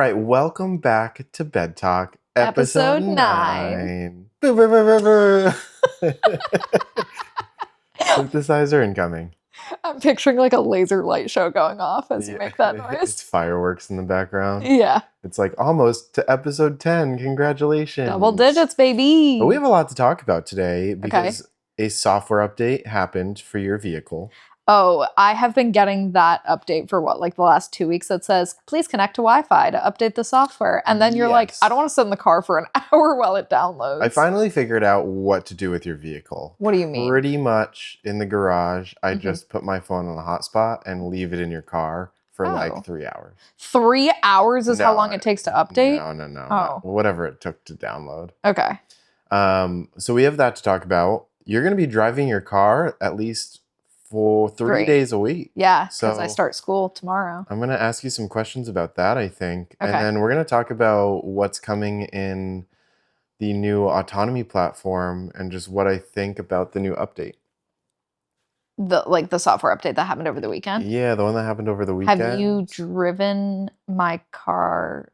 right, welcome back to Bed Talk, Episode episode 9. 9. Synthesizer incoming. I'm picturing like a laser light show going off as you make that It's noise. fireworks in the background. Yeah. It's like almost to episode 10. Congratulations. Double digits, baby. But we have a lot to talk about today Okay. because a software update happened for your vehicle. Oh, I have been getting that update for like the last 2 weeks that says, please connect to Wi-Fi to update the software. And then you're like, Yes. I don't want to sit in the car for an hour while it downloads. I finally figured out what to do with your vehicle. What do you mean? Pretty much in the garage, I just put my phone on a hotspot and leave it in your car for like 3 hours. 3 hours is how long it takes to update? No. Oh. Whatever it took to download. Okay. So we have that to talk about. You're going to be driving your car at least for 3 days a week. Yeah, because I start school tomorrow. I'm going to ask you some questions about that, I think. Okay. And then we're going to talk about what's coming in the new autonomy platform and just what I think about the new update. The software update that happened over the weekend? Yeah, the one that happened over the weekend. Have you driven my car?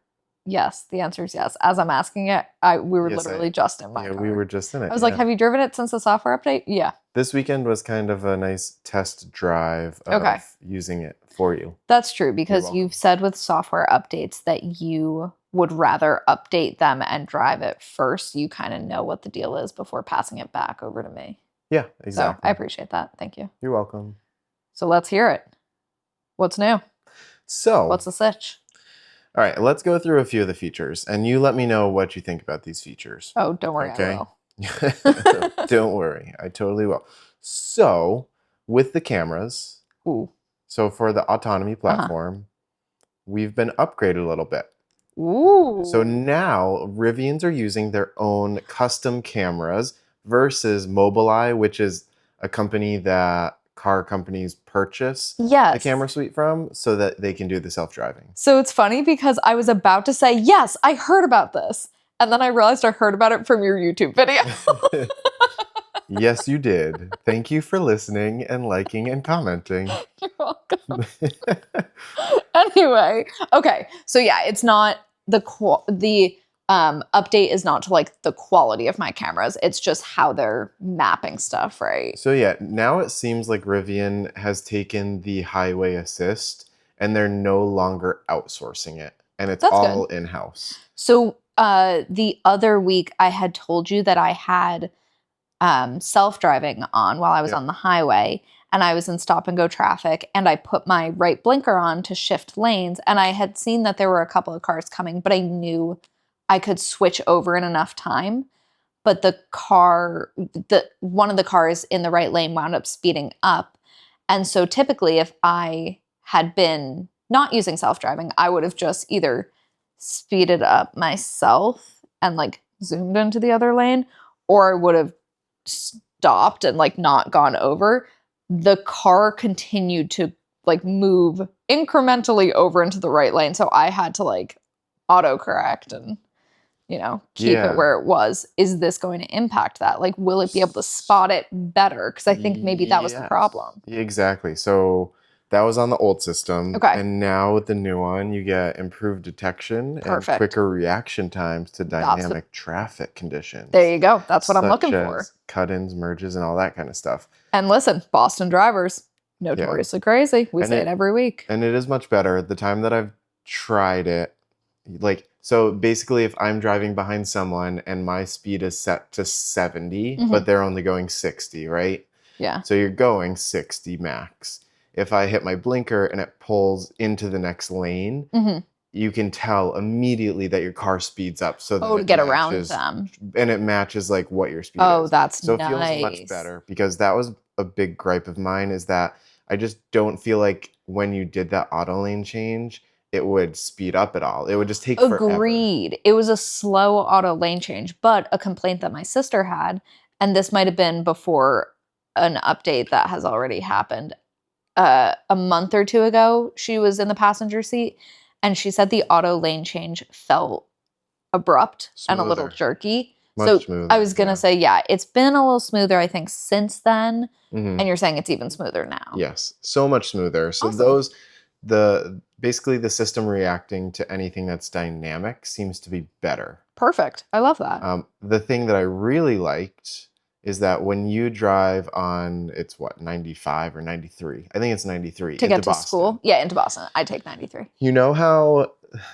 Yes, the answer is yes. As I'm asking it, we were literally just in my car. Yeah, we were just in it. I was like, have you driven it since the software update? Yeah. This weekend was kind of a nice test drive of using it for you. That's true, because you've said with software updates that you would rather update them and drive it first. You kind of know what the deal is before passing it back over to me. Yeah, exactly. So I appreciate that. Thank you. You're welcome. So let's hear it. What's new? So what's the sitch? All right, let's go through a few of the features, and you let me know what you think about these features. Oh, don't worry, I will. Don't worry, I totally will. So, with the cameras, so for the autonomy platform, we've been upgraded a little bit. Ooh. So now Rivians are using their own custom cameras versus Mobileye, which is a company that car companies purchase the camera suite from so that they can do the self-driving. So it's funny because I was about to say, yes, I heard about this. And then I realized I heard about it from your YouTube video. Yes, you did. Thank you for listening and liking and commenting. You're welcome. Anyway, okay. So yeah, it's not the update is not to like the quality of my cameras. It's just how they're mapping stuff, right? So yeah, now it seems like Rivian has taken the highway assist and they're no longer outsourcing it. And it's all in-house. So the other week I had told you that I had self-driving on while I was on the highway, and I was in stop and go traffic, and I put my right blinker on to shift lanes, and I had seen that there were a couple of cars coming, but I knew I could switch over in enough time. But one of the cars in the right lane wound up speeding up. And so typically if I had been not using self-driving, I would have just either speeded up myself and like zoomed into the other lane, or I would have stopped and like not gone over. The car continued to like move incrementally over into the right lane. So I had to like autocorrect and keep it where it was. Is this going to impact that? Like, will it be able to spot it better? Because I think maybe that was the problem. Exactly. So that was on the old system. Okay. And now with the new one, you get improved detection and quicker reaction times to dynamic traffic conditions. There you go. That's what I'm looking for. Cut-ins, merges, and all that kind of stuff. And listen, Boston drivers, notoriously crazy. We say it every week. And it is much better. The time that I've tried it, so basically if I'm driving behind someone and my speed is set to 70, but they're only going 60, right? Yeah. So you're going 60 max. If I hit my blinker and it pulls into the next lane, you can tell immediately that your car speeds up. So that to get around them. And it matches like what your speed is. Oh, that's nice. So it feels much better, because that was a big gripe of mine, is that I just don't feel like when you did that auto lane change, it would speed up at all. It would just take forever. Agreed. It was a slow auto lane change, but a complaint that my sister had, and this might have been before an update that has already happened. A month or two ago, she was in the passenger seat, and she said the auto lane change felt abrupt and a little jerky. Much smoother, I was going to say, it's been a little smoother, I think, since then. And you're saying it's even smoother now. Yes, so much smoother. So awesome. basically the system reacting to anything that's dynamic seems to be better. Perfect. I love that. The thing that I really liked is that when you drive on, it's what, 95 or 93? I think it's 93. To get to school? Yeah, into Boston. I take 93. You know how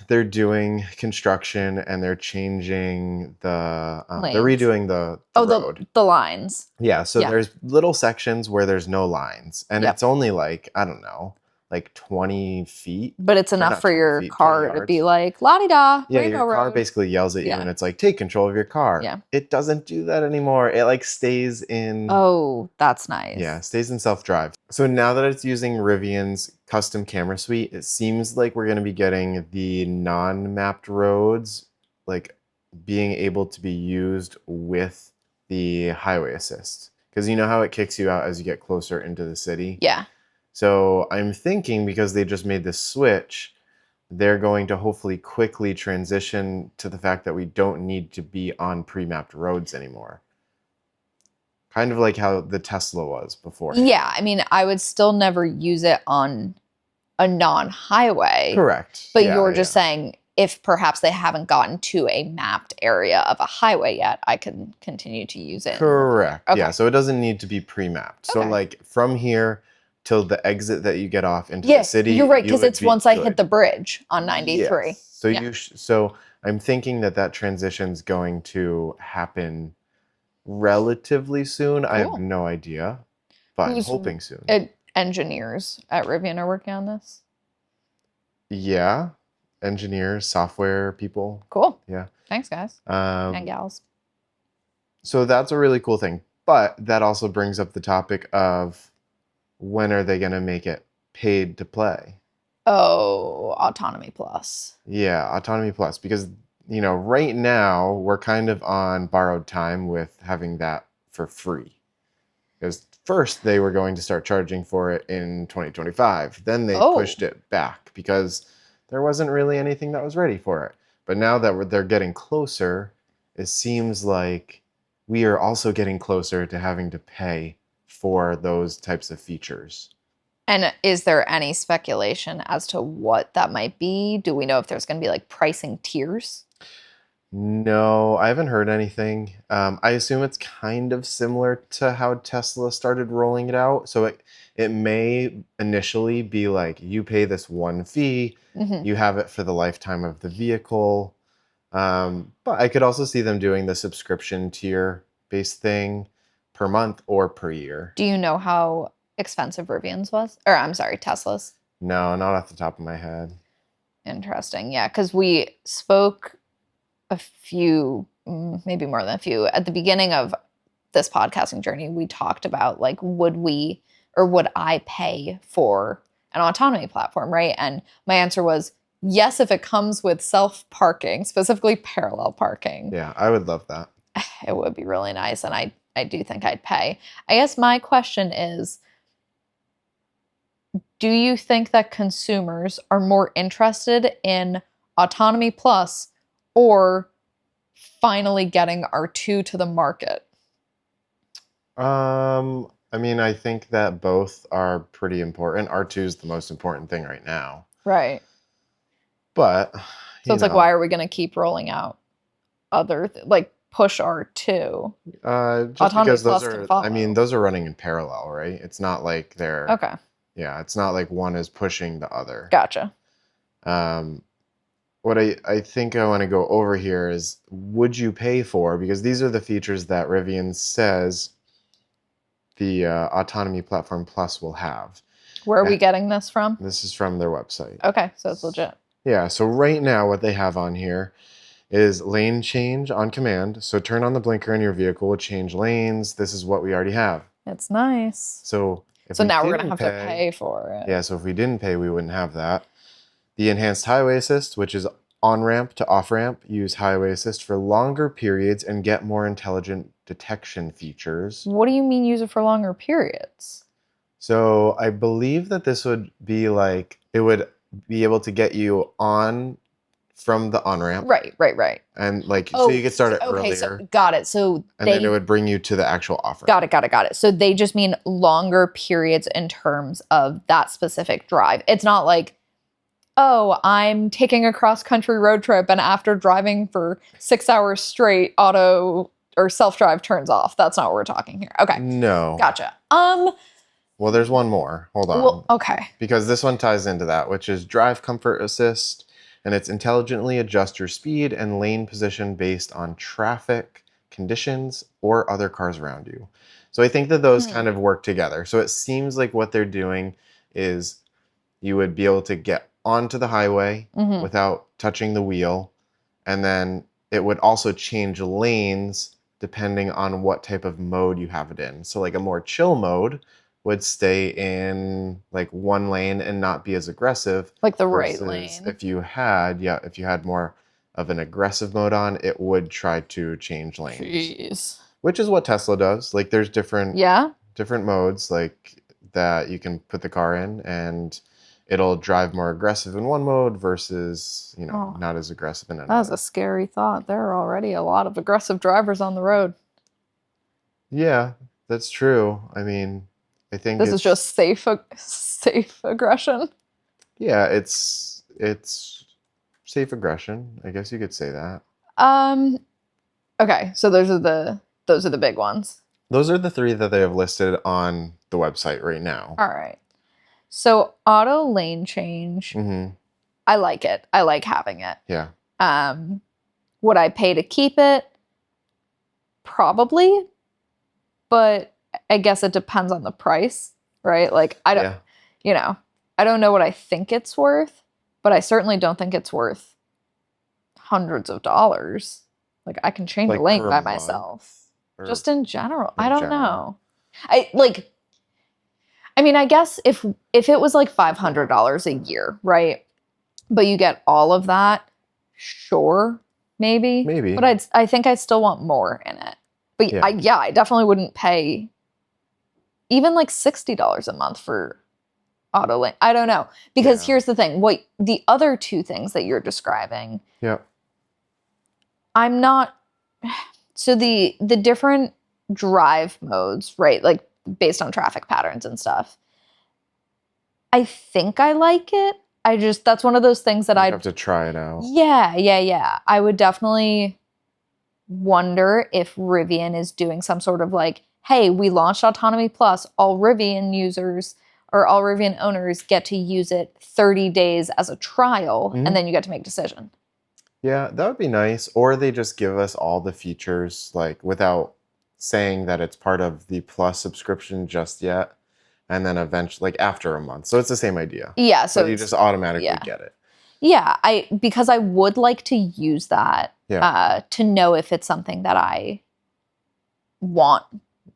they're doing construction and they're changing they're redoing the road. The lines. Yeah, so there's little sections where there's no lines. And it's only like, I don't know, like 20 feet. But it's enough for your car to be like, la-di-da, yeah, your car basically yells at you and it's like, take control of your car. Yeah. It doesn't do that anymore. It like stays in... Oh, that's nice. Yeah, stays in self-drive. So now that it's using Rivian's custom camera suite, it seems like we're going to be getting the non-mapped roads like being able to be used with the highway assist. Because you know how it kicks you out as you get closer into the city? Yeah. So I'm thinking because they just made this switch, they're going to hopefully quickly transition to the fact that we don't need to be on pre-mapped roads anymore. Kind of like how the Tesla was before. Yeah, I mean, I would still never use it on a non-highway. Correct. But you're just saying if perhaps they haven't gotten to a mapped area of a highway yet, I can continue to use it. Correct. Okay. Yeah, so it doesn't need to be pre-mapped. So like from here till the exit that you get off into the city. You're right, because it's once I hit the bridge on 93. Yes. So so I'm thinking that transition's going to happen relatively soon. Cool. I have no idea, but I'm hoping soon. Engineers at Rivian are working on this? Yeah. Engineers, software people. Cool. Yeah. Thanks, guys. And gals. So that's a really cool thing. But that also brings up the topic of when are they going to make it paid to play? Oh, Autonomy Plus. Yeah, Autonomy Plus. Because, right now we're kind of on borrowed time with having that for free. Because first they were going to start charging for it in 2025. Then they pushed it back because there wasn't really anything that was ready for it. But now that they're getting closer, it seems like we are also getting closer to having to pay for those types of features. And is there any speculation as to what that might be? Do we know if there's going to be like pricing tiers? No, I haven't heard anything. I assume it's kind of similar to how Tesla started rolling it out. So it may initially be like, you pay this one fee, you have it for the lifetime of the vehicle. But I could also see them doing the subscription tier-based thing per month or per year. Do you know how expensive Rivian's was? Or I'm sorry, Tesla's? No, not off the top of my head. Interesting. Yeah, because we spoke a few, maybe more than a few, at the beginning of this podcasting journey. We talked about like, would I pay for an autonomy platform, right? And my answer was yes, if it comes with self-parking, specifically parallel parking. Yeah, I would love that. It would be really nice, and I do think I'd pay. I guess my question is, do you think that consumers are more interested in Autonomy Plus or finally getting R2 to the market? I mean, I think that both are pretty important. R2 is the most important thing right now. Right. But so it's like, why are we going to keep rolling out push R2? Just because those are, I mean, those are running in parallel, right? It's not like they're... Okay. Yeah, it's not like one is pushing the other. Gotcha. What I think I want to go over here is, would you pay for, because these are the features that Rivian says the Autonomy Platform Plus will have. Where are we getting this from? This is from their website. Okay, so it's legit. Yeah, so right now what they have on here is lane change on command. So turn on the blinker in your vehicle will change lanes. This is what we already have. It's nice. So now we're going to have to pay for it. Yeah, so if we didn't pay, we wouldn't have that. The enhanced highway assist, which is on-ramp to off-ramp, use highway assist for longer periods and get more intelligent detection features. What do you mean use it for longer periods? So I believe that this would be like, it would be able to get you on from the on-ramp. Right. And so you could start it earlier. So, got it. So then it would bring you to the actual off-ramp. Got it. So they just mean longer periods in terms of that specific drive. It's not like oh, I'm taking a cross-country road trip, and after driving for 6 hours straight, auto or self-drive turns off. That's not what we're talking here. Okay. No. Gotcha. Well, there's one more. Hold on. Well, okay. Because this one ties into that, which is Drive Comfort Assist, and it's intelligently adjust your speed and lane position based on traffic conditions or other cars around you. So I think that those kind of work together. So it seems like what they're doing is you would be able to get onto the highway without touching the wheel, and then it would also change lanes depending on what type of mode you have it in. So like a more chill mode would stay in like one lane and not be as aggressive. Like the right lane. If you had more of an aggressive mode on, it would try to change lanes. Jeez. Which is what Tesla does. Like there's different modes like that you can put the car in, and it'll drive more aggressive in one mode versus, not as aggressive in another. That was a scary thought. There are already a lot of aggressive drivers on the road. Yeah, that's true. I mean, I think this is just safe aggression. Yeah, it's safe aggression. I guess you could say that. Okay, so those are the big ones. Those are the 3 that they have listed on the website right now. All right. So auto lane change. I like it. I like having it. Yeah. Would I pay to keep it? Probably. But I guess it depends on the price, right? Like I don't I don't know what I think it's worth, but I certainly don't think it's worth hundreds of dollars. Like I can change the lane by myself. Just in general. I don't know. I mean, I guess if it was like $500 a year, right? But you get all of that, sure, maybe. But I think I still want more in it. But I definitely wouldn't pay even like $60 a month for auto lane. I don't know. Because here's the thing. What the other 2 things that you're describing. Yeah. I'm not. So the different drive modes, right? Like based on traffic patterns and stuff. I think I like it. That's one of those things that I'd have to try it out. Yeah. I would definitely wonder if Rivian is doing some sort of like, hey, we launched Autonomy Plus. All Rivian users or all Rivian owners get to use it 30 days as a trial, and then you get to make a decision. Yeah, that would be nice. Or they just give us all the features, like without saying that it's part of the Plus subscription just yet, and then eventually, like after a month. So it's the same idea. Yeah, so you just automatically get it. Yeah, because I would like to use that to know if it's something that I want.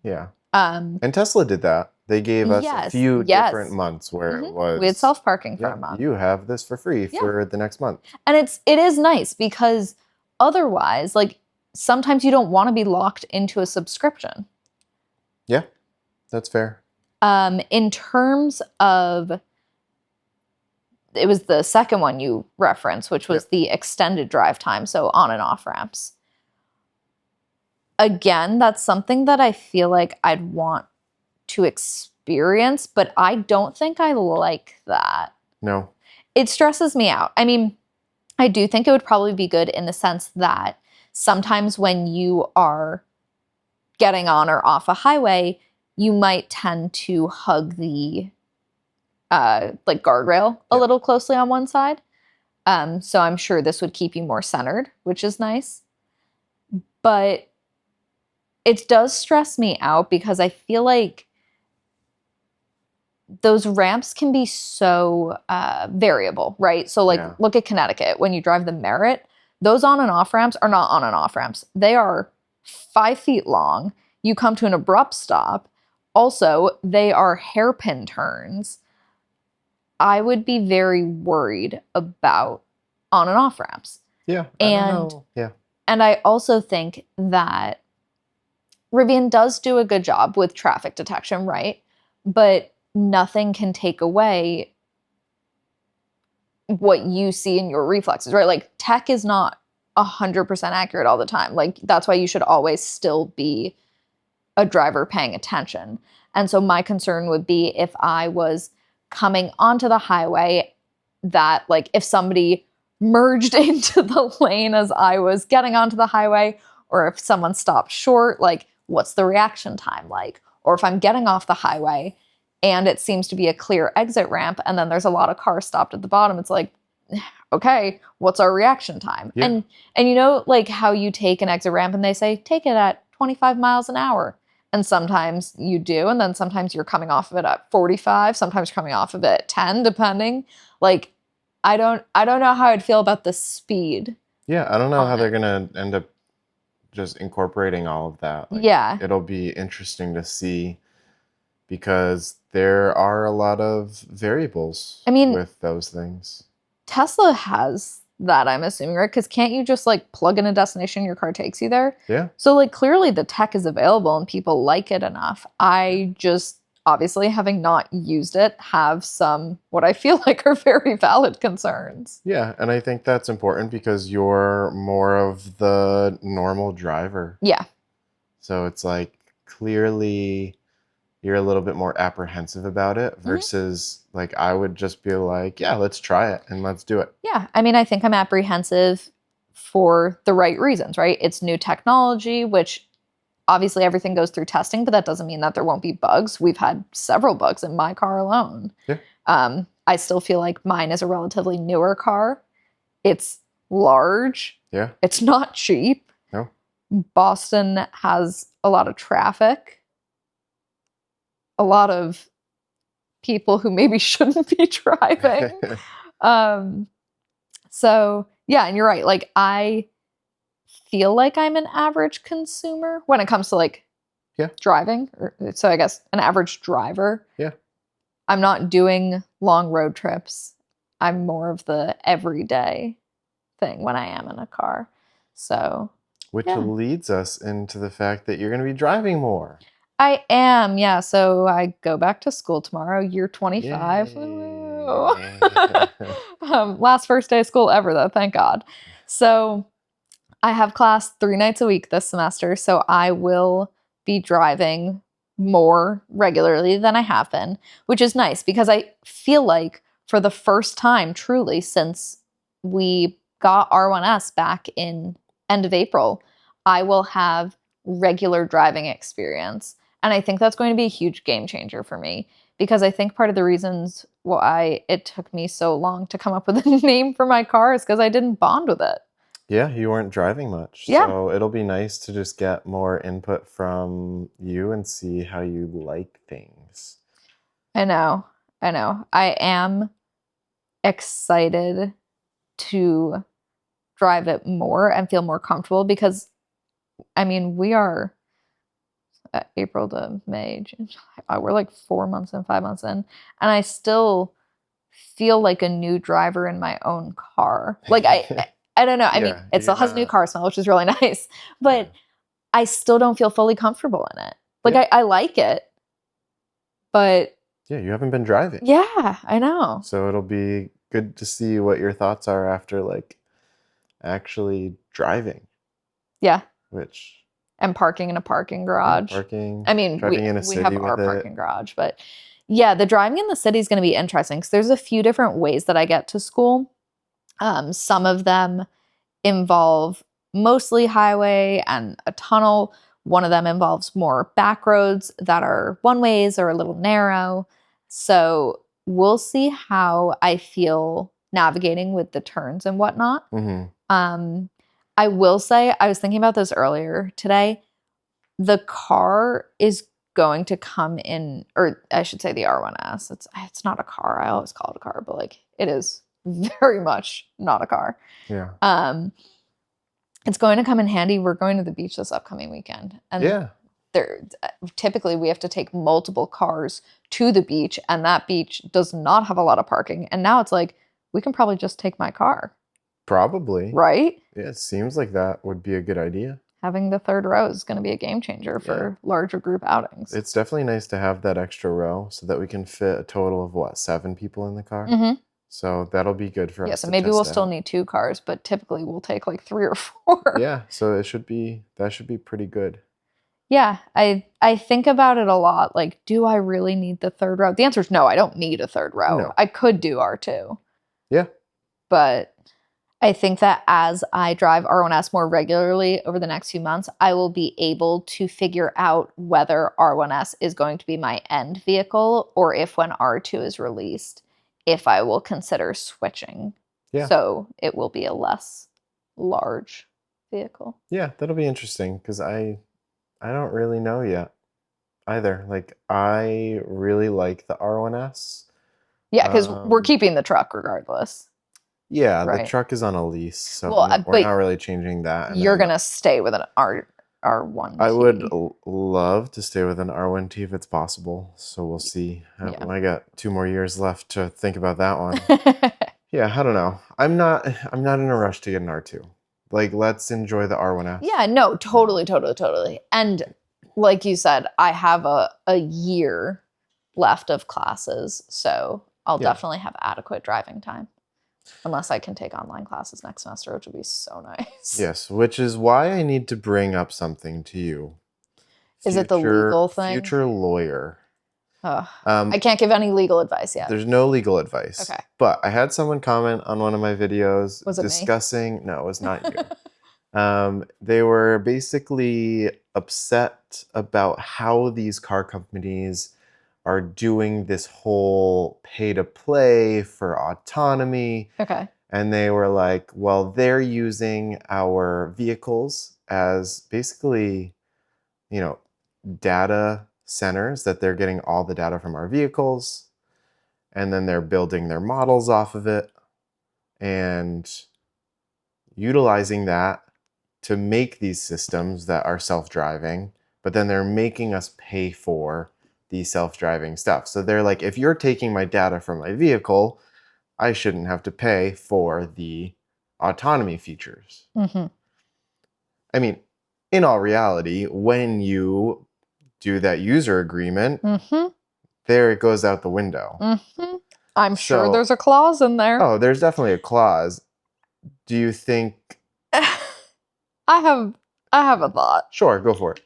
Yeah. And Tesla did that. They gave us a few different months where it was... We had self-parking for a month. You have this for free for the next month. And it is nice because otherwise, like, sometimes you don't want to be locked into a subscription. Yeah, that's fair. In terms of... It was the second one you referenced, which was the extended drive time, so on and off ramps. Again, that's something that I feel like I'd want to experience, but I don't think I like that. No. It stresses me out. I mean, I do think it would probably be good in the sense that sometimes when you are getting on or off a highway, you might tend to hug the like guardrail a little closely on one side. So I'm sure this would keep you more centered, which is nice. But it does stress me out because I feel like those ramps can be so variable, right? So like look at Connecticut. When you drive the Merritt, those on and off ramps are not on and off ramps. They are 5 feet long. You come to an abrupt stop. Also, they are hairpin turns. I would be very worried about on and off ramps. Yeah. And I also think that Rivian does do a good job with traffic detection, right? But nothing can take away what you see in your reflexes, right? Like tech is not 100% accurate all the time. Like that's why you should always still be a driver paying attention. And so my concern would be if I was coming onto the highway, that like if somebody merged into the lane as I was getting onto the highway, or if someone stopped short, like what's the reaction time like? Or if I'm getting off the highway and it seems to be a clear exit ramp and then there's a lot of cars stopped at the bottom, it's like, okay, what's our reaction time? Yeah. And you know, like how you take an exit ramp and they say, take it at 25 miles an hour. And sometimes you do, and then sometimes you're coming off of it at 45, sometimes you're coming off of it at 10, depending. Like, I don't know how I'd feel about the speed. Yeah, I don't know how they're gonna end up just incorporating all of that. Like, yeah. It'll be interesting to see because there are a lot of variables with those things. Tesla has that, I'm assuming, right? Because can't you just like plug in a destination, your car takes you there? Yeah. So like clearly the tech is available and people like it enough. I just, obviously having not used it, have some what I feel like are very valid concerns. Yeah, and I think that's important because you're more of the normal driver. Yeah. So it's like clearly you're a little bit more apprehensive about it versus like I would just be like, yeah, let's try it and let's do it. Yeah. I mean, I think I'm apprehensive for the right reasons, right? It's new technology, which obviously everything goes through testing, but that doesn't mean that there won't be bugs. We've had several bugs in my car alone. Yeah. I still feel like mine is a relatively newer car. It's large. Yeah. It's not cheap. No. Boston has a lot of traffic. A lot of people who maybe shouldn't be driving. So yeah, and you're right. Like I feel like I'm an average consumer when it comes to like driving. So I guess an average driver. Yeah. I'm not doing long road trips. I'm more of the everyday thing when I am in a car. So which leads us into the fact that you're going to be driving more. I am, yeah. So I go back to school tomorrow, year 25. Last first day of school ever, though, thank God. So I have class 3 nights a week this semester, so I will be driving more regularly than I have been, which is nice because I feel like for the first time, truly, since we got R1S back in end of April, I will have regular driving experience. And I think that's going to be a huge game changer for me because I think part of the reasons why it took me so long to come up with a name for my car is because I didn't bond with it. Yeah, you weren't driving much. Yeah. So it'll be nice to just get more input from you and see how you like things. I know. I am excited to drive it more and feel more comfortable because, I mean, we are April to May, June, July. We're like 4 months in, 5 months in, and I still feel like a new driver in my own car. Like I don't know. I mean, it still has a new car smell, which is really nice, but I still don't feel fully comfortable in it. Like I like it, but yeah, you haven't been driving. Yeah, I know. So it'll be good to see what your thoughts are after like actually driving. Yeah. And parking in a parking garage. I mean, we have our parking garage, but yeah, the driving in the city is going to be interesting because there's a few different ways that I get to school. Some of them involve mostly highway and a tunnel. One of them involves more back roads that are one ways or a little narrow. So we'll see how I feel navigating with the turns and whatnot. I will say, I was thinking about this earlier today. The car is going to come in, or I should say the R1S. It's not a car. I always call it a car, but like it is very much not a car. Yeah. It's going to come in handy. We're going to the beach this upcoming weekend. And typically we have to take multiple cars to the beach, and that beach does not have a lot of parking. And now it's like, we can probably just take my car. Probably. Right? Yeah, it seems like that would be a good idea. Having the third row is going to be a game changer for larger group outings. It's definitely nice to have that extra row so that we can fit a total of 7 people in the car. So that'll be good for us. Yeah, so maybe we'll still need 2 cars, but typically we'll take like 3 or 4. Yeah, so that should be pretty good. Yeah, I think about it a lot. Like, do I really need the third row? The answer is no, I don't need a third row. No. I could do R2. Yeah. But I think that as I drive R1S more regularly over the next few months, I will be able to figure out whether R1S is going to be my end vehicle or if when R2 is released, if I will consider switching. Yeah. So it will be a less large vehicle. Yeah, that'll be interesting because I don't really know yet either. Like I really like the R1S. Yeah, because we're keeping the truck regardless. Yeah, the right? truck is on a lease, so Well, we're not really changing that. And you're gonna stay with an R1T. I would love to stay with an R1T if it's possible. So we'll see. Yeah. I got 2 more years left to think about that one. Yeah, I don't know. I'm not in a rush to get an R2. Like, let's enjoy the R1S. Yeah, no, totally. And like you said, I have a year left of classes, so I'll definitely have adequate driving time. Unless I can take online classes next semester, which would be so nice. Yes, which is why I need to bring up something to you. Is it the legal thing? Future lawyer. I can't give any legal advice yet. There's no legal advice. Okay. But I had someone comment on one of my videos discussing. No, it was not you. They were basically upset about how these car companies are doing this whole pay to play for autonomy. Okay. And they were like, well, they're using our vehicles as basically, data centers that they're getting all the data from our vehicles. And then they're building their models off of it and utilizing that to make these systems that are self-driving. But then they're making us pay for the self-driving stuff. So they're like, if you're taking my data from my vehicle, I shouldn't have to pay for the autonomy features. Mm-hmm. I mean, in all reality, when you do that user agreement, there it goes out the window. Mm-hmm. I'm sure there's a clause in there. Oh, there's definitely a clause. Do you think... I have a thought. Sure, go for it.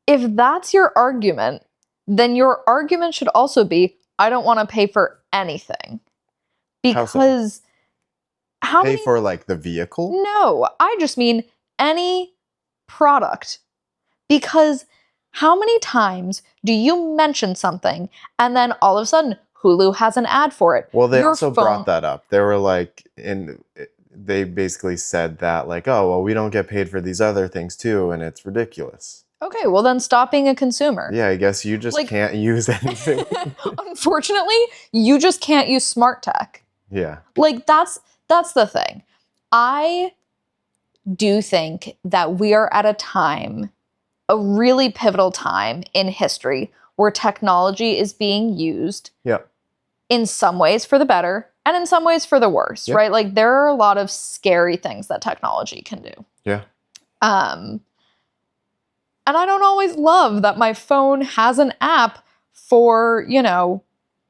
If that's your argument, then your argument should also be, I don't want to pay for anything. Because how pay for like the vehicle? No, I just mean any product. Because how many times do you mention something and then all of a sudden Hulu has an ad for it? Well, they also brought that up. They were like, they basically said that like, oh, well, we don't get paid for these other things too, and it's ridiculous. Okay, well then stop being a consumer. Yeah, I guess you just can't use anything. Unfortunately, you just can't use smart tech. Yeah. Like that's the thing. I do think that we are at a time, a really pivotal time in history where technology is being used in some ways for the better and in some ways for the worse, right? Like there are a lot of scary things that technology can do. Yeah. And I don't always love that my phone has an app for,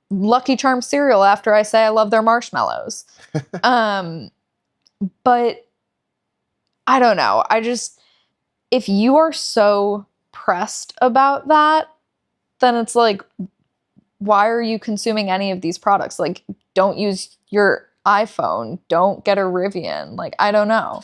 Lucky Charms cereal after I say I love their marshmallows. But I don't know. If you are so pressed about that, then it's like, why are you consuming any of these products? Like, don't use your iPhone. Don't get a Rivian. Like, I don't know.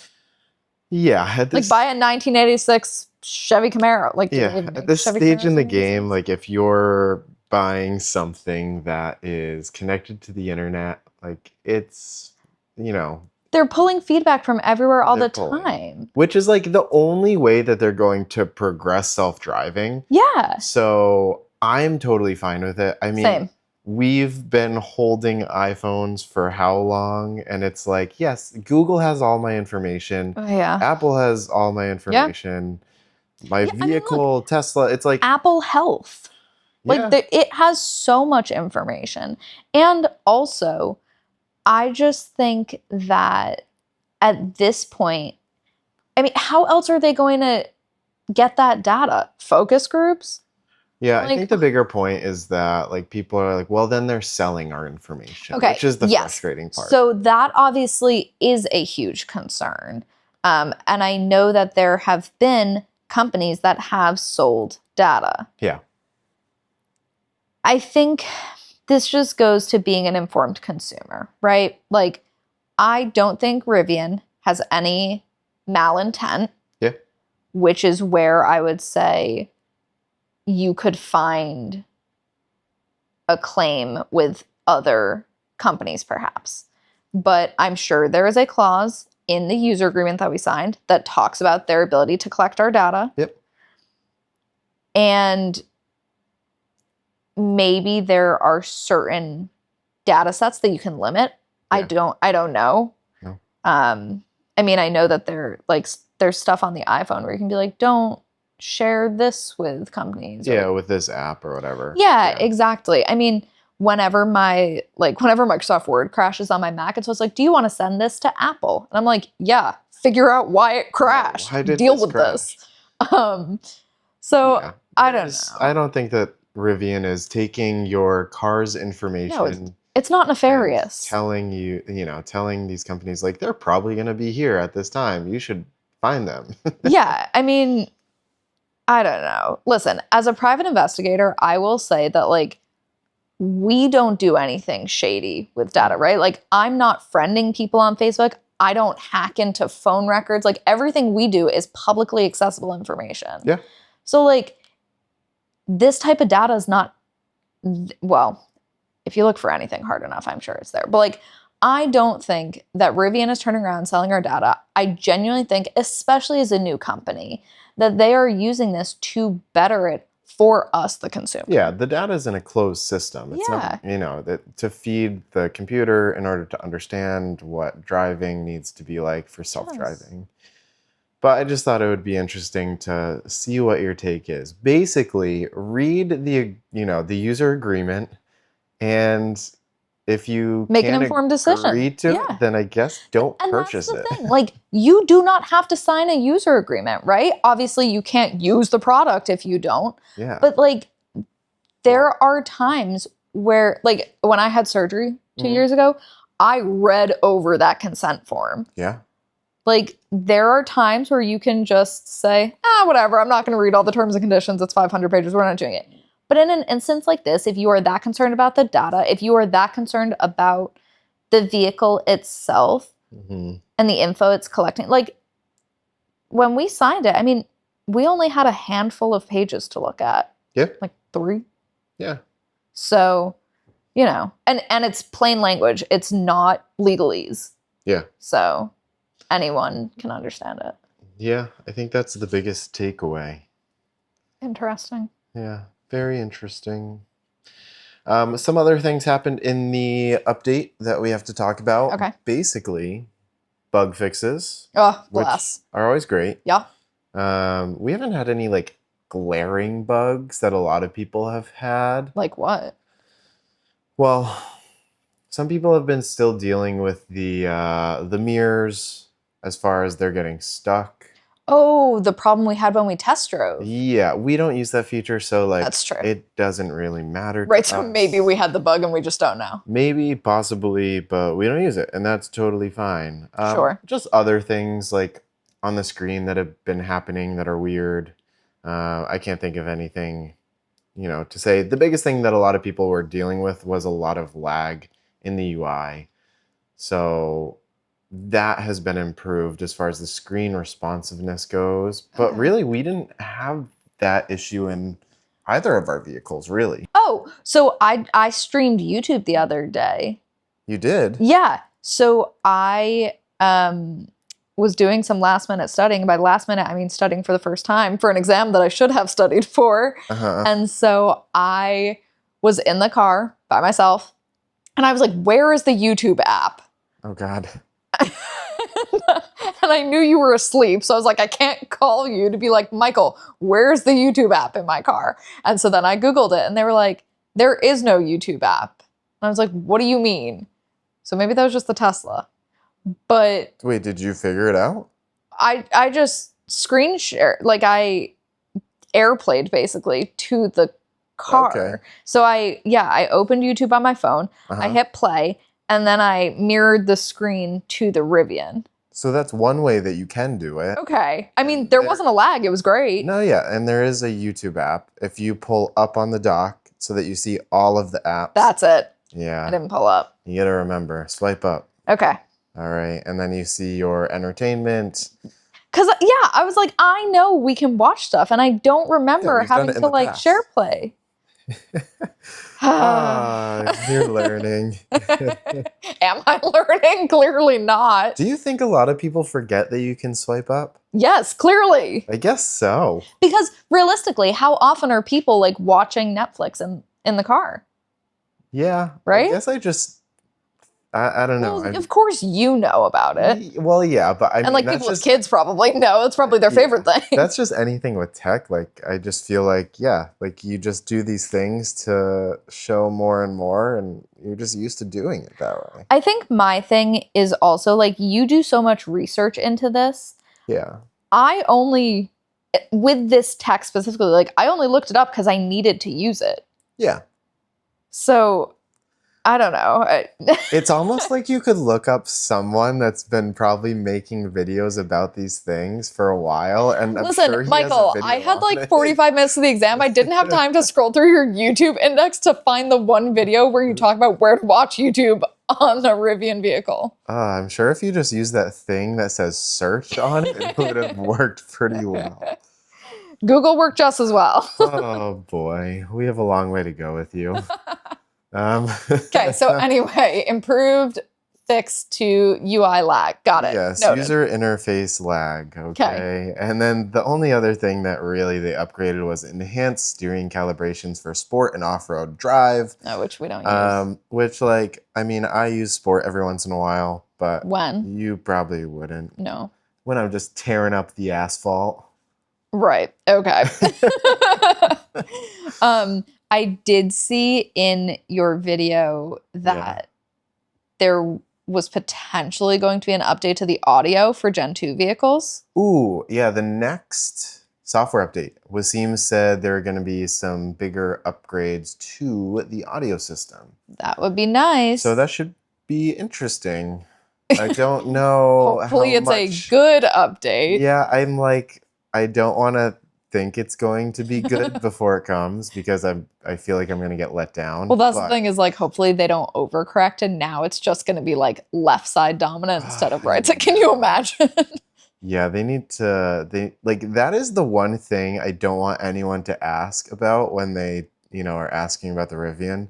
Yeah. Like, buy a 1986 Chevy Camaro. Like, at this stage in the game, like, if you're buying something that is connected to the internet, like, it's, they're pulling feedback from everywhere all the time. Which is, like, the only way that they're going to progress self-driving. Yeah. So I'm totally fine with it. I mean, Same. We've been holding iPhones for how long? And it's like, yes, Google has all my information. Oh, yeah. Apple has all my information. Yeah. My vehicle, look, Tesla, it's like... Apple Health. Like, it has so much information. And also, I just think that at this point, I mean, how else are they going to get that data? Focus groups? Yeah, I think the bigger point is that like people are like, well, then they're selling our information, which is the frustrating part. So that obviously is a huge concern. And I know that there have been companies that have sold data. Yeah. I think this just goes to being an informed consumer, right? Like, I don't think Rivian has any malintent. Yeah. Which is where I would say you could find a claim with other companies, perhaps. But I'm sure there is a clause in the user agreement that we signed that talks about their ability to collect our data. Yep. And maybe there are certain data sets that you can limit. Yeah. I don't know. No. I mean, I know that there's stuff on the iPhone where you can be like, don't share this with companies. Yeah, with this app or whatever. Yeah, exactly. I mean, whenever Microsoft Word crashes on my Mac, it's like, do you want to send this to Apple? And I'm like, yeah, figure out why it crashed. Why did Deal this with crash? this. So yeah. I don't know. I don't think that Rivian is taking your car's information. No, it's not nefarious. Telling telling these companies like they're probably going to be here at this time. You should find them. Yeah, I mean, I don't know. Listen, as a private investigator, I will say that like we don't do anything shady with data, right? Like I'm not friending people on Facebook. I don't hack into phone records. Like everything we do is publicly accessible information. Yeah. So like this type of data is not, well, if you look for anything hard enough, I'm sure it's there. But like, I don't think that Rivian is turning around selling our data. I genuinely think, especially as a new company, that they are using this to better it for us, the consumer. Yeah, the data is in a closed system. It's not, that to feed the computer in order to understand what driving needs to be like for self-driving. Yes. But I just thought it would be interesting to see what your take is. Basically, read the user agreement, and if you make an informed decision, agree to it, then I guess don't purchase it. And that's the thing. Like, you do not have to sign a user agreement, right? Obviously, you can't use the product if you don't. Yeah. But like, there are times where, like, when I had surgery 2 years ago, I read over that consent form. Yeah. Like, there are times where you can just say, whatever, I'm not going to read all the terms and conditions. It's 500 pages. We're not doing it. But in an instance like this, if you are that concerned about the data, if you are that concerned about the vehicle itself and the info it's collecting, like when we signed it, I mean, we only had a handful of pages to look at. Yeah. Like 3. Yeah. So, and it's plain language. It's not legalese. Yeah. So anyone can understand it. Yeah, I think that's the biggest takeaway. Interesting. Yeah. Very interesting. Some other things happened in the update that we have to talk about. Okay. Basically, bug fixes. Oh, bless. Which are always great. Yeah. We haven't had any like glaring bugs that a lot of people have had. Like what? Well, some people have been still dealing with the mirrors as far as they're getting stuck. Oh, the problem we had when we test drove. Yeah, we don't use that feature, so like that's true. It doesn't really matter. Right, so maybe we had the bug and we just don't know. Maybe, possibly, but we don't use it, and that's totally fine. Sure. Just other things like on the screen that have been happening that are weird. I can't think of anything, to say. The biggest thing that a lot of people were dealing with was a lot of lag in the UI. So that has been improved as far as the screen responsiveness goes. But really, we didn't have that issue in either of our vehicles, really. Oh, so I streamed YouTube the other day. You did? Yeah. So I was doing some last minute studying. By last minute, I mean studying for the first time for an exam that I should have studied for. And so I was in the car by myself, and I was like, where is the YouTube app? Oh, God. And I knew you were asleep, so I was like, I can't call you to be like, Michael, where's the YouTube app in my car? And so then I Googled it, and they were like, there is no YouTube app. And I was like, what do you mean? So maybe that was just the Tesla. But wait, did you figure it out? I just screen share, like I AirPlayed basically to the car. Okay. So I opened YouTube on my phone. I hit play. And then I mirrored the screen to the Rivian. So that's one way that you can do it. Okay. I mean, there wasn't a lag. It was great. No, yeah. And there is a YouTube app. If you pull up on the dock so that you see all of the apps. That's it. Yeah. I didn't pull up. You got to remember, swipe up. Okay. All right. And then you see your entertainment. Because, yeah, I was like, I know we can watch stuff, and I don't remember having to, like, share play. You're learning. Am I learning? Clearly not. Do you think a lot of people forget that you can swipe up? Yes, clearly. I guess so. Because realistically, how often are people like watching Netflix in the car? Yeah. Right? I guess I don't know. Well, of course you know about it. Well, yeah, but I mean, like people with kids probably know. It's probably their favorite thing. That's just anything with tech. Like, I just feel like, yeah, like you just do these things to show more and more, and you're just used to doing it that way. I think my thing is also like you do so much research into this. Yeah. I only, with this tech specifically, like I only looked it up because I needed to use it. Yeah. So I don't know. It's almost like you could look up someone that's been probably making videos about these things for a while. And listen, I'm sure Michael, I had like 45 minutes of the exam. I didn't have time to scroll through your YouTube index to find the one video where you talk about where to watch YouTube on a Rivian vehicle. I'm sure if you just used that thing that says search on it, it would have worked pretty well. Google worked just as well. Oh boy, we have a long way to go with you. Okay, so anyway, improved fix to UI lag. Got it. Yes, Noted. user interface lag. Okay. And then the only other thing that really they upgraded was enhanced steering calibrations for sport and off-road drive. Oh, which we don't use. Which, like, I mean, I use sport every once in a while, but when? You probably wouldn't. No. When I'm just tearing up the asphalt. Right. Okay. I did see in your video that there was potentially going to be an update to the audio for Gen 2 vehicles. Ooh, yeah, the next software update. Wasim said there are going to be some bigger upgrades to the audio system. That would be nice. So that should be interesting. I don't know. Hopefully it's a good update. Yeah, I'm like, I don't want to think it's going to be good before it comes because I feel like I'm going to get let down. Well, that's the thing is like, hopefully they don't overcorrect and now it's just going to be like left side dominant instead of right side. Can you imagine? Yeah, they need to, that is the one thing I don't want anyone to ask about when they, are asking about the Rivian.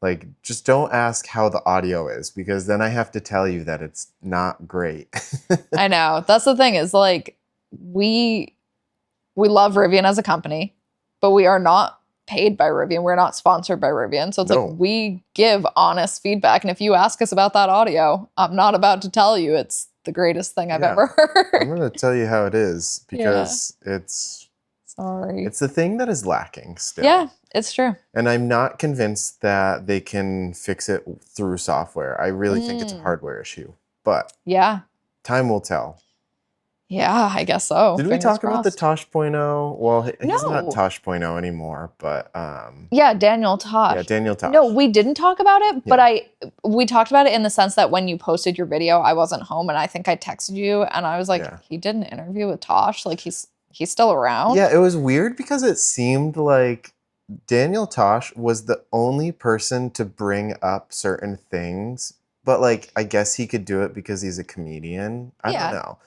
Like, just don't ask how the audio is because then I have to tell you that it's not great. I know. That's the thing is like, we love Rivian as a company, but we are not paid by Rivian. We're not sponsored by Rivian. So it's like we give honest feedback. And if you ask us about that audio, I'm not about to tell you it's the greatest thing I've ever heard. I'm going to tell you how it is because it's the thing that is lacking still. Yeah, it's true. And I'm not convinced that they can fix it through software. I really think it's a hardware issue. But time will tell. Yeah, I guess so. Did we talk about the Tosh.0? Well, he's not Tosh.0 anymore, but yeah, Daniel Tosh. Yeah, Daniel Tosh. No, we didn't talk about it, but we talked about it in the sense that when you posted your video, I wasn't home and I think I texted you and I was like, he did an interview with Tosh, like he's still around. Yeah, it was weird because it seemed like Daniel Tosh was the only person to bring up certain things, but like I guess he could do it because he's a comedian. I don't know.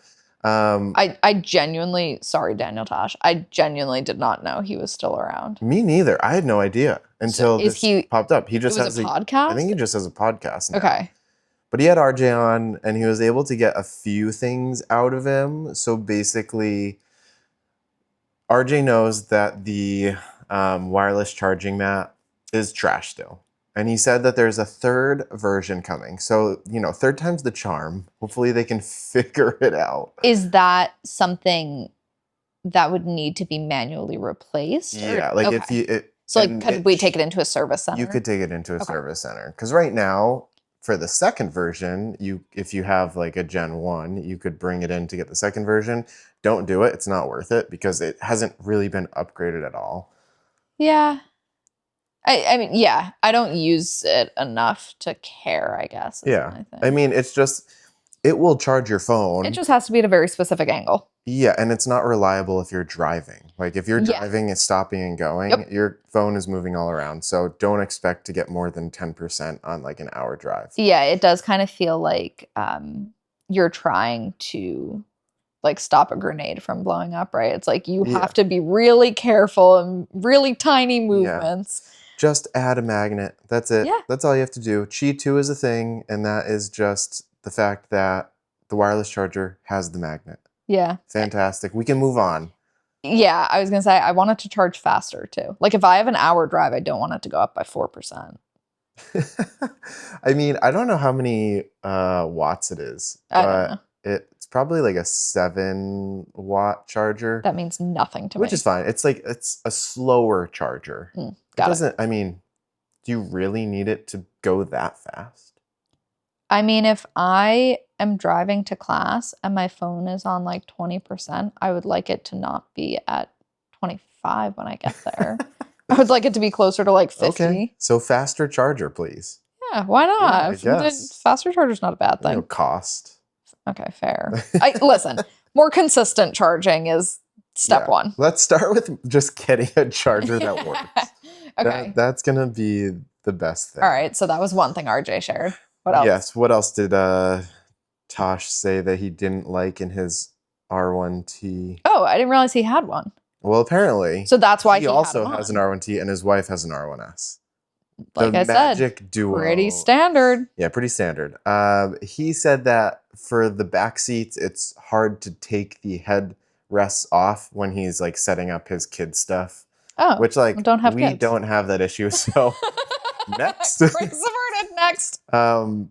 I genuinely, sorry, Daniel Tosh, I genuinely did not know he was still around. Me neither. I had no idea until this popped up. He just has a podcast? I think he just has a podcast now. Okay. But he had RJ on and he was able to get a few things out of him. So basically, RJ knows that the wireless charging mat is trash still. And he said that there's a third version coming. So, third time's the charm. Hopefully they can figure it out. Is that something that would need to be manually replaced? Yeah, like if you... could we take it into a service center? You could take it into a service center. Because right now, for the second version, if you have like a Gen 1, you could bring it in to get the second version. Don't do it. It's not worth it because it hasn't really been upgraded at all. Yeah. I mean, I don't use it enough to care, I guess. Yeah. I mean, it's just, it will charge your phone. It just has to be at a very specific angle. Yeah, and it's not reliable if you're driving. Like if you're driving, it's stopping and going, your phone is moving all around. So don't expect to get more than 10% on like an hour drive. Yeah, it does kind of feel like you're trying to like stop a grenade from blowing up, right? It's like you have to be really careful and really tiny movements. Yeah. Just add a magnet. That's it. Yeah. That's all you have to do. Qi 2 is a thing, and that is just the fact that the wireless charger has the magnet. Yeah. Fantastic. We can move on. Yeah, I was going to say, I want it to charge faster too. Like if I have an hour drive, I don't want it to go up by 4%. I mean, I don't know how many watts it is, but it's probably like a 7-watt charger. That means nothing to me. Which is fine. It's like, it's a slower charger. It doesn't, I mean, do you really need it to go that fast? I mean, if I am driving to class and my phone is on like 20%, I would like it to not be at 25 when I get there. I would like it to be closer to like 50. Okay, so faster charger, please. Yeah, why not? Yeah, faster charger's not a bad thing. Cost. Okay, fair. Listen, more consistent charging is step one. Let's start with just getting a charger that works. Okay. That's going to be the best thing. All right, so that was one thing RJ shared. What else? Yes, what else did Tosh say that he didn't like in his R1T? Oh, I didn't realize he had one. Well, apparently. So that's why he also has an R1T and his wife has an R1S. Like I said, magic duo. Pretty standard. Yeah, pretty standard. He said that for the back seats, it's hard to take the headrests off when he's like setting up his kid stuff. Oh, which like we don't have that issue. So next, subverted. Next. The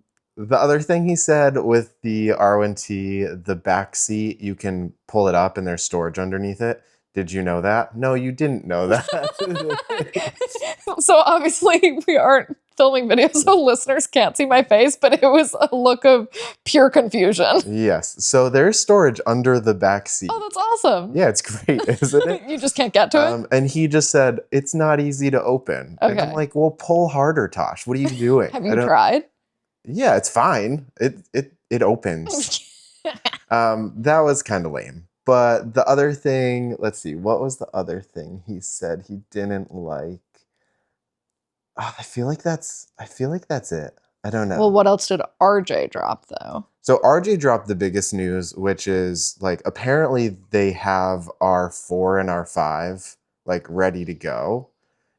other thing he said with the R1T, the back seat, you can pull it up and there's storage underneath it. Did you know that? No, you didn't know that. So obviously we aren't filming videos so listeners can't see my face, but it was a look of pure confusion. Yes. So there's storage under the back seat. Oh, that's awesome. Yeah, it's great, isn't it? You just can't get to it? And he just said, it's not easy to open. Okay. And I'm like, well, pull harder, Tosh. What are you doing? Have you tried? Yeah, it's fine. It opens. That was kind of lame. But the other thing, let's see, what was the other thing he said he didn't like? Oh, I feel like that's it. I don't know. Well, what else did RJ drop though? So RJ dropped the biggest news, which is like apparently they have R4 and R5 like ready to go.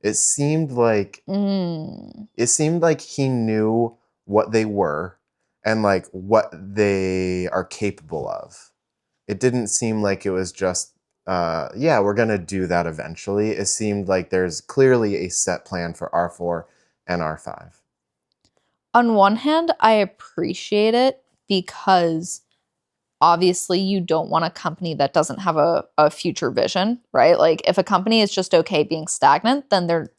It seemed like he knew what they were and like what they are capable of. It didn't seem like it was just, yeah, we're going to do that eventually. It seemed like there's clearly a set plan for R4 and R5. On one hand, I appreciate it because obviously you don't want a company that doesn't have a future vision, right? Like if a company is just okay being stagnant, then they're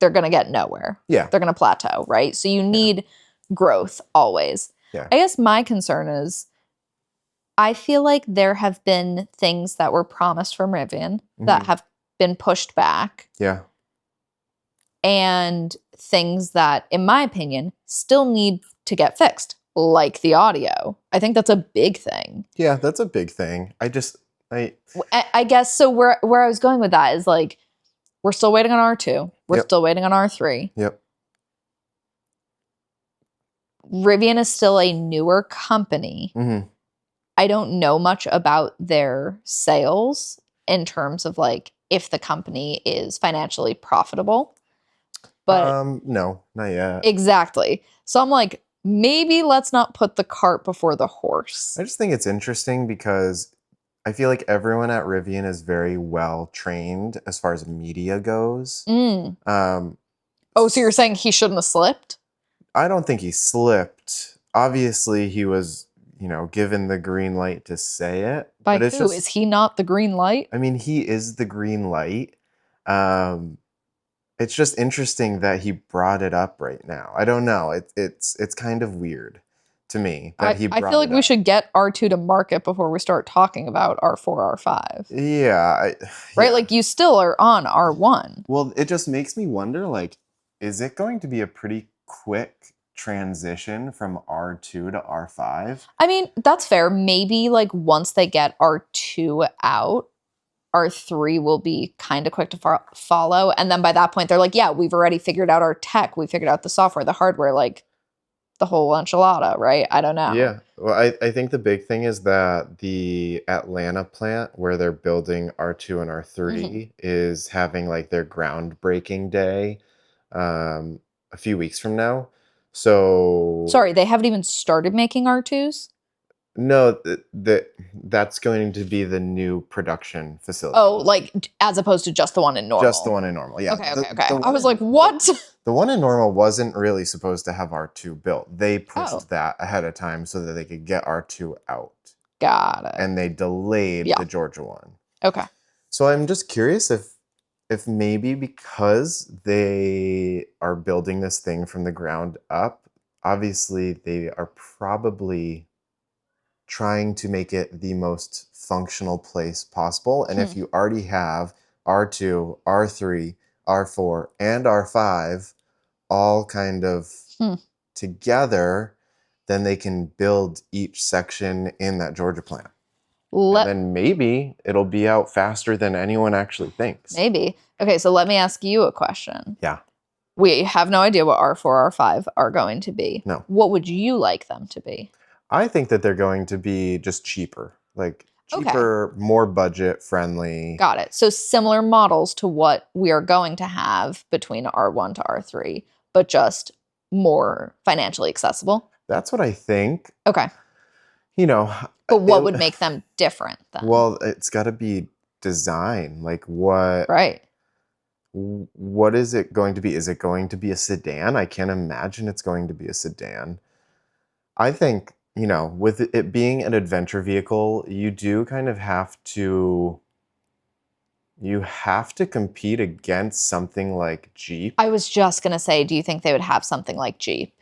going to get nowhere. Yeah. They're going to plateau, right? So you need growth always. Yeah. I guess my concern is I feel like there have been things that were promised from Rivian that have been pushed back. Yeah. And things that, in my opinion, still need to get fixed, like the audio. I think that's a big thing. Yeah, that's a big thing. I guess, so where I was going with that is like, we're still waiting on R2. We're still waiting on R3. Yep. Rivian is still a newer company. I don't know much about their sales in terms of like if the company is financially profitable. But no, not yet. Exactly. So I'm like, maybe let's not put the cart before the horse. I just think it's interesting because I feel like everyone at Rivian is very well trained as far as media goes. So you're saying he shouldn't have slipped? I don't think he slipped. Obviously, he was, given the green light to say it. By who? Is he not the green light? I mean, he is the green light. It's just interesting that he brought it up right now. I don't know. It's kind of weird to me that he brought it up. I feel like we should get R2 to market before we start talking about R4, R5. Yeah. Right? Like you still are on R1. Well, it just makes me wonder, like, is it going to be a pretty quick transition from R2 to R5. I mean, that's fair. Maybe like once they get R2 out, R3 will be kind of quick to follow. And then by that point, they're like, yeah, we've already figured out our tech. We figured out the software, the hardware, like the whole enchilada, right? I don't know. Yeah. Well, I think the big thing is that the Atlanta plant where they're building R2 and R3 is having like their groundbreaking day a few weeks from now. So sorry, they haven't even started making R2s? No, that's going to be the new production facility. Oh, like as opposed to just the one in Normal. Just the one in Normal, yeah. Okay. I was like, what? The one in Normal wasn't really supposed to have R2 built. They pushed that ahead of time so that they could get R2 out. Got it. And they delayed the Georgia one. Okay. So I'm just curious if maybe because they are building this thing from the ground up, obviously they are probably trying to make it the most functional place possible. And if you already have R2, R3, R4, and R5 all kind of together, then they can build each section in that Georgia plant. And then maybe it'll be out faster than anyone actually thinks. Maybe. Okay, so let me ask you a question. Yeah. We have no idea what R4, R5 are going to be. No. What would you like them to be? I think that they're going to be just cheaper. Like cheaper, more budget friendly. Got it. So similar models to what we are going to have between R1 to R3, but just more financially accessible. That's what I think. Okay. You know. But what would make them different then? Well, it's got to be design. Like what? Right. What is it going to be? Is it going to be a sedan? I can't imagine it's going to be a sedan. I think, you know, with it being an adventure vehicle, you do kind of have to compete against something like Jeep. I was just going to say, do you think they would have something like Jeep?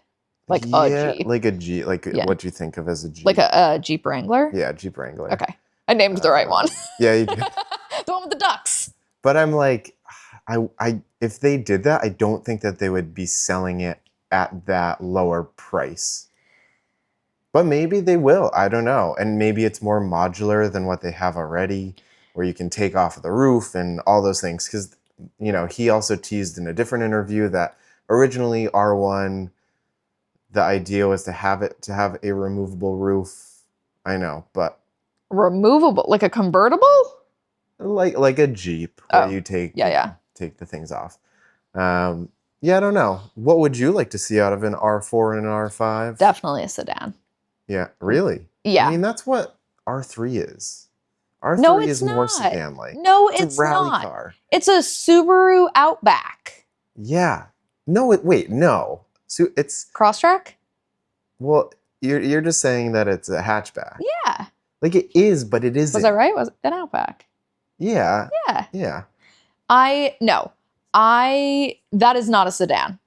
Like a Jeep? Like a Jeep. Like what do you think of as a Jeep? Like a Jeep Wrangler? Yeah, Jeep Wrangler. Okay. I named the right one. Yeah, you did. The one with the ducks. But I'm like, if they did that, I don't think that they would be selling it at that lower price. But maybe they will. I don't know. And maybe it's more modular than what they have already, where you can take off the roof and all those things. Because, you know, he also teased in a different interview that originally R1, the idea was to have a removable roof. I know, but removable, like a convertible, like a Jeep, where you take the things off. Yeah, I don't know. What would you like to see out of an R4 and an R5? Definitely a sedan. Yeah, really? Yeah. I mean, that's what R3 is. R3 is more sedan-like. No, it's a rally not. car. It's a Subaru Outback. Yeah. No, wait, no. So it's Crosstrack? Well, you're just saying that it's a hatchback. Yeah. Like it is, but it isn't. Was I right? Was it an Outback? Yeah. Yeah. Yeah. That is not a sedan.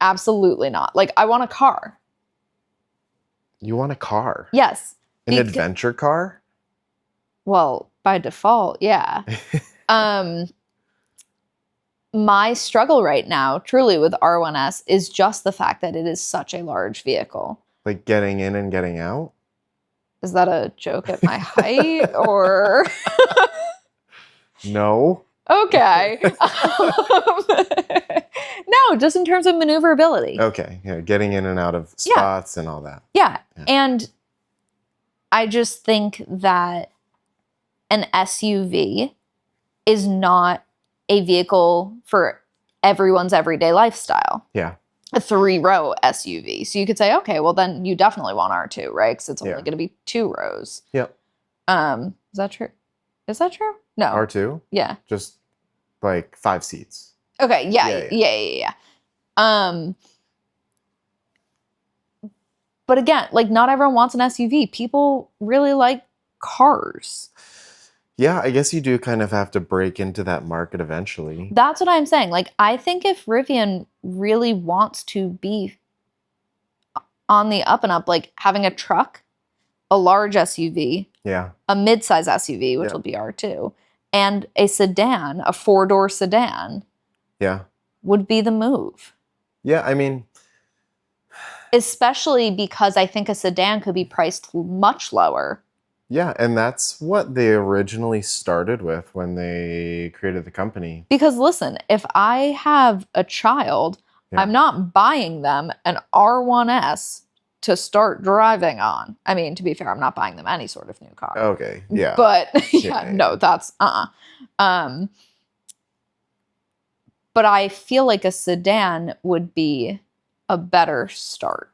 Absolutely not. Like, I want a car. You want a car? Yes. An adventure car? Well, by default, yeah. My struggle right now, truly, with R1S is just the fact that it is such a large vehicle. Like getting in and getting out? Is that a joke at my height or? No. Okay. No, just in terms of maneuverability. Okay. Yeah, getting in and out of spots and all that. Yeah. And I just think that an SUV is not a vehicle for everyone's everyday lifestyle. Yeah. A 3-row SUV. So you could say, okay, well then you definitely want R2, right? Because it's only going to be 2 rows. Yep. Is that true? Is that true? No. R2? Yeah. Just like 5 seats. Okay. Yeah. But again, like not everyone wants an SUV. People really like cars. Yeah, I guess you do kind of have to break into that market eventually. That's what I'm saying. Like, I think if Rivian really wants to be on the up and up, like having a truck, a large SUV, a mid-size SUV, which will be R2, and a sedan, a 4-door sedan, would be the move. Yeah, I mean, especially because I think a sedan could be priced much lower. Yeah, and that's what they originally started with when they created the company. Because listen, if I have a child, I'm not buying them an R1S to start driving on. I mean, to be fair, I'm not buying them any sort of new car. Okay, yeah. But no, that's but I feel like a sedan would be a better start.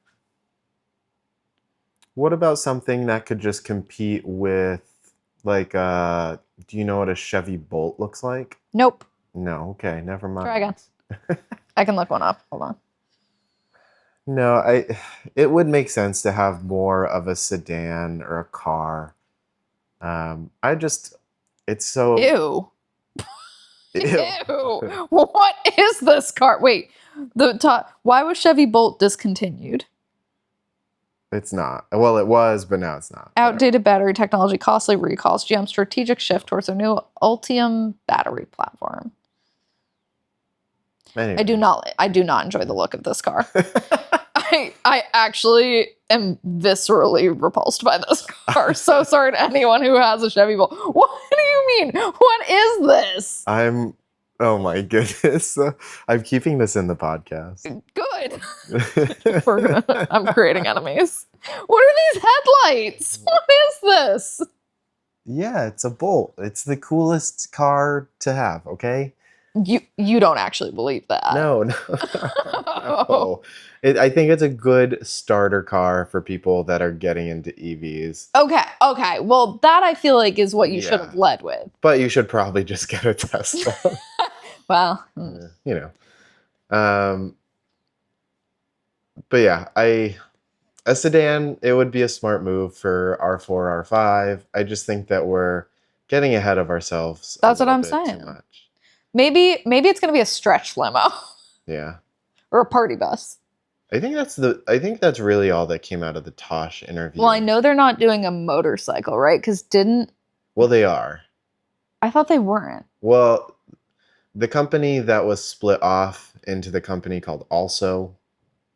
What about something that could just compete with, like, do you know what a Chevy Bolt looks like? Nope. No, okay, never mind. Try again. I can look one up. Hold on. No, it would make sense to have more of a sedan or a car. It's so... Ew. Ew. What is this car? Wait, why was Chevy Bolt discontinued? It's not. Well, it was, but now it's not. Outdated battery technology, costly recalls, GM's strategic shift towards a new Ultium battery platform. Anyways. I do not enjoy the look of this car. I actually am viscerally repulsed by this car. So sorry to anyone who has a Chevy Bolt. What do you mean? What is this? Oh my goodness. I'm keeping this in the podcast. Good. I'm creating enemies. What are these headlights? What is this? Yeah, it's a Bolt. It's the coolest car to have, okay? You don't actually believe that. No. No. I think it's a good starter car for people that are getting into EVs. Okay. Well, that I feel like is what you should have led with. But you should probably just get a Tesla. Well, you know. But yeah, a sedan, it would be a smart move for R4, R5. I just think that we're getting ahead of ourselves. That's what I'm saying. Too much. Maybe it's going to be a stretch limo. Yeah. Or a party bus. I think that's really all that came out of the Tosh interview. Well, I know they're not doing a motorcycle, right? Because Well, they are. I thought they weren't. Well, the company that was split off into the company called Also,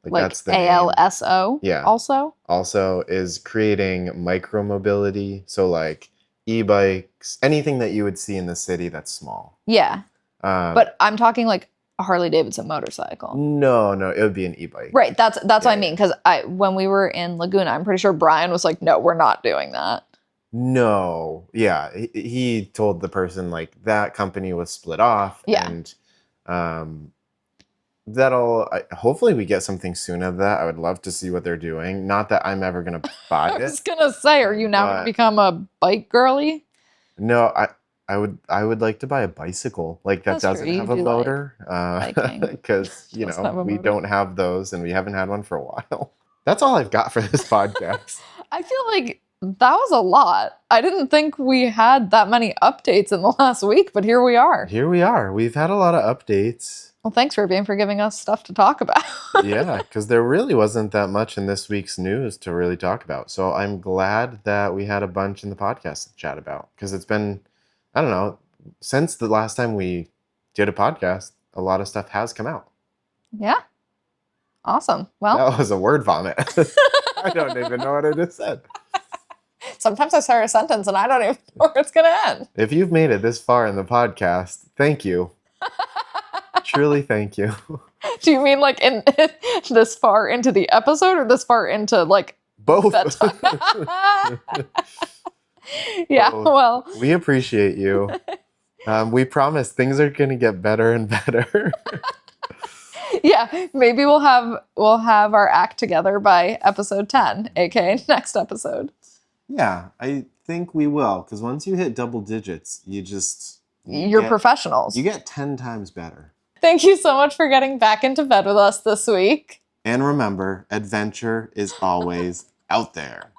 like that's the ALSO? Yeah. Also is creating micromobility. So like e-bikes, anything that you would see in the city that's small. Yeah. But I'm talking like a Harley Davidson motorcycle. No, it would be an e-bike. Right, that's what I mean. Because when we were in Laguna, I'm pretty sure Brian was like, "No, we're not doing that." No, yeah, he told the person like that company was split off. Yeah, and hopefully we get something soon of that. I would love to see what they're doing. Not that I'm ever gonna buy it. I was gonna say, are you now gonna become a bike girly? No, I would like to buy a bicycle like that doesn't have a motor, because we don't have those and we haven't had one for a while. That's all I've got for this podcast. I feel like that was a lot. I didn't think we had that many updates in the last week, but here we are. We've had a lot of updates. Well, thanks, Rivian, for giving us stuff to talk about. Yeah, because there really wasn't that much in this week's news to really talk about. So I'm glad that we had a bunch in the podcast to chat about, because it's been, I don't know, since the last time we did a podcast, a lot of stuff has come out. Yeah. Awesome. Well, that was a word vomit. I don't even know what I just said. Sometimes I start a sentence and I don't even know where it's going to end. If you've made it this far in the podcast, thank you. Truly, thank you. Do you mean like in this far into the episode or this far into like both? Yeah, both. Well, we appreciate you. We promise things are going to get better and better. Yeah, maybe we'll have our act together by episode 10, aka next episode. Yeah, I think we will, because once you hit double digits, you're professionals. You get 10 times better. Thank you so much for getting back into bed with us this week. And remember, adventure is always out there.